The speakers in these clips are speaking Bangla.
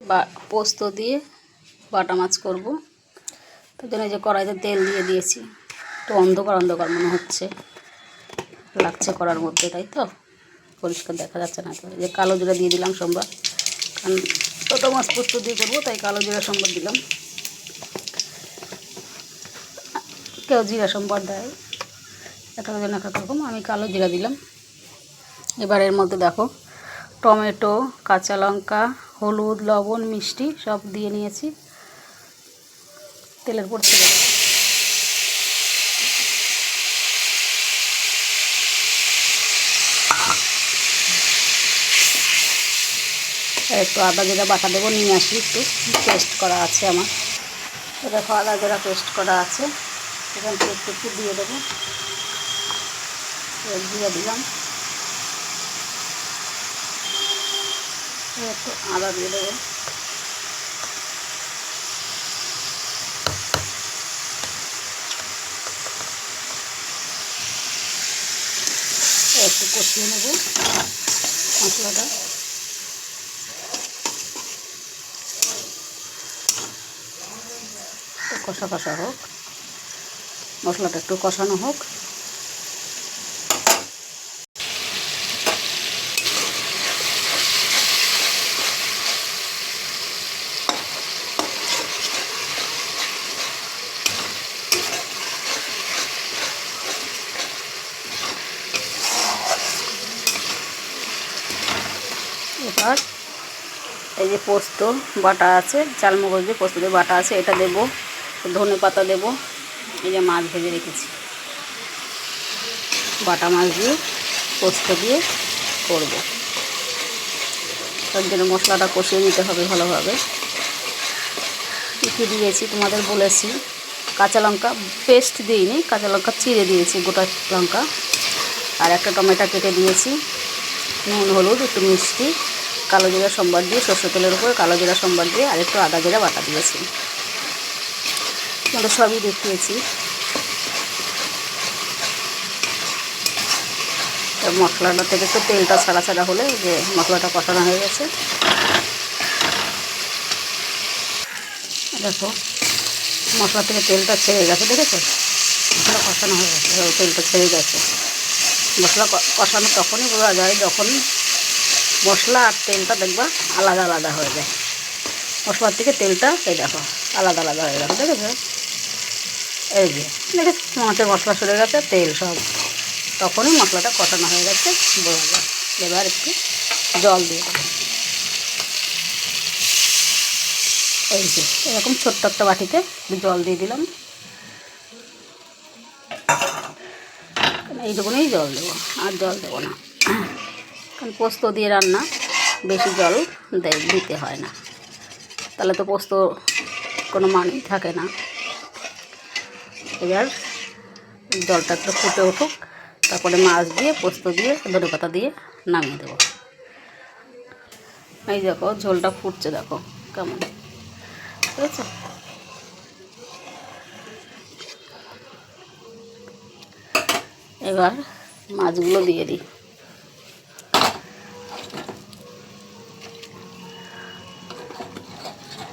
বা পোস্ত দিয়ে বাটা মাছ করব। তার জন্য যে কড়াইতে তেল দিয়ে দিয়েছি। একটু অন্ধকার অন্ধকার মনে হচ্ছে, লাগছে কড়ার মধ্যে, তাই তো পরিষ্কার দেখা যাচ্ছে না। তো যে কালো জিরা দিয়ে দিলাম সম্বার, কারণ ছোটো মাছ পোস্ত দিয়ে করবো, তাই কালো জিরা সম্বার দিলাম। কেউ জিরা সম্বার দেয়, এক একজন এক এক রকম, আমি কালো জিরা দিলাম। এবার এর মধ্যে দেখো টমেটো, কাঁচা লঙ্কা, হলুদ, লবণ, মিষ্টি সব দিয়ে নিয়েছি। তেলের উপর ছেড়ে দেবো। একটু আদা জিরা বাটা দেবো, নিয়ে আসি, একটু পেস্ট করা আছে আমার। দেখো আদা জিরা পেস্ট করা আছে, এখান থেকে একটু একটু দিয়ে দেবো। দিয়ে দিলাম, একটু আদা দিয়ে দেবো। একটু কষিয়ে নেব মশলাটা। কষা কষা হোক, মশলাটা একটু কষানো হোক। এবার এই যে পোস্ত বাটা আছে, চালমগজ দিয়ে পোস্ত দিয়ে বাটা আছে, এটা দেবো। ধনে পাতা দেবো। এই যে মাছ ভেজে রেখেছি, বাটা মাছ দিয়ে পোস্ত দিয়ে করব। তার জন্য মশলাটা কষিয়ে নিতে হবে ভালোভাবে। কী দিয়েছি তোমাদের বলেছি, কাঁচা লঙ্কা পেস্ট দিইনি, কাঁচা লঙ্কা চিড়ে দিয়েছি, গোটা লঙ্কা, আর একটা টমেটো কেটে দিয়েছি, নুন, হলুদ, একটু মিষ্টি, কালো জিরা সম্বার দিয়ে, সরষের তেলের উপরে কালো জিরা সম্বার দিয়ে, আর একটু আদা জিরা বাটা দিয়েছি। তোমাদের সবই দেখিয়েছি। মশলাটা থেকে একটু তেলটা ছাড়া ছাড়া হলে যে মশলাটা কষানো হয়ে গেছে। দেখো মশলা থেকে তেলটা ছেড়ে গেছে, দেখেছো? মশলা কষানো হয়ে গেছে, তেলটা ছেড়ে গেছে। মশলা কষানো তখনই বোঝা যায় যখন মশলা আর তেলটা দেখবা আলাদা আলাদা হয়ে যায়। মশলার থেকে তেলটা এই দেখো আলাদা আলাদা হয়ে গেছে, দেখেছো? এই যে দেখেছো মাছের মশলা সরে গেছে, তেল সব, তখনই মশলাটা কষানো হয়ে গেছে বোঝা যায়। এবার একটু জল দিয়ে দেবো। এই যে এরকম ছোট্ট একটা বাটিতে জল দিয়ে দিলাম। এইটুকুনেই জল দেবো, আর জল দেবো না, কারণ পোস্ত দিয়ে রান্না বেশি জল দিতে হয় না, তাহলে তো পোস্ত কোনো মানেই থাকে না। এবার জলটা একটু ফুটে উঠুক, তারপরে মাছ দিয়ে পোস্ত দিয়ে ধনে পাতা দিয়ে নামিয়ে দেবো। এই দেখো ঝোলটা ফুটছে, দেখো কেমন, ঠিক আছে? এবার মাছগুলো দিয়ে দিই।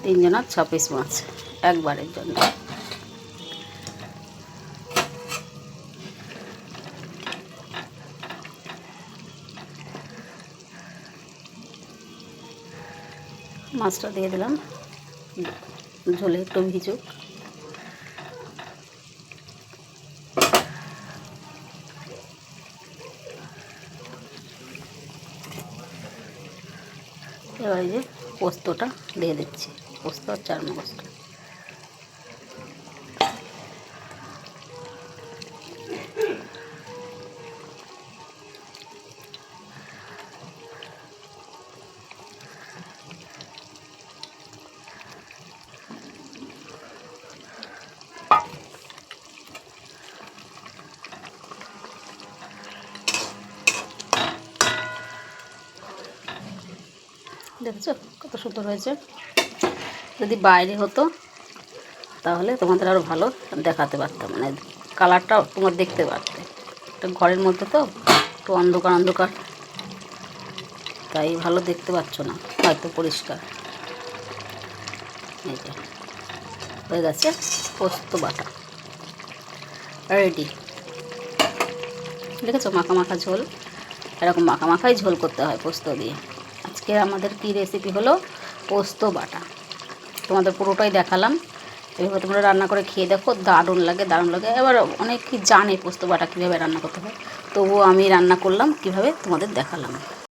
তিনজনের 6 পিস মাছ একবারের জন্য। মাছটা দিয়ে দিলাম, ঝোলে একটু ভিজুক। এবার এই যে পোস্তটা দিয়ে দিচ্ছি, পোস্ত আর চারমগজটা। দেখেছো কত সুন্দর হয়েছে? যদি বাইরে হতো তাহলে তোমাদের আরও ভালো দেখাতে পারতাম, মানে কালারটাও তোমার দেখতে পারতে। এটা ঘরের মধ্যে তো একটু অন্ধকার অন্ধকার, তাই ভালো দেখতে পাচ্ছ না হয়তো পরিষ্কার। এই যে হয়ে গেছে পোস্ত বাটা রেডি। দেখেছো মাখা মাখা ঝোল, এরকম মাখা মাখাই ঝোল করতে হয় পোস্ত দিয়ে। আজকে আমাদের কি রেসিপি হলো পোস্ত বাটা, তোমাদের পুরোটাই দেখালাম। এভাবে তোমরা রান্না করে খেয়ে দেখো, দারুণ লাগে দারুণ লাগে। এবার অনেকেই জানে পোস্ত বাটা কীভাবে রান্না করতে হয়, তবুও আমি রান্না করলাম কীভাবে তোমাদের দেখালাম।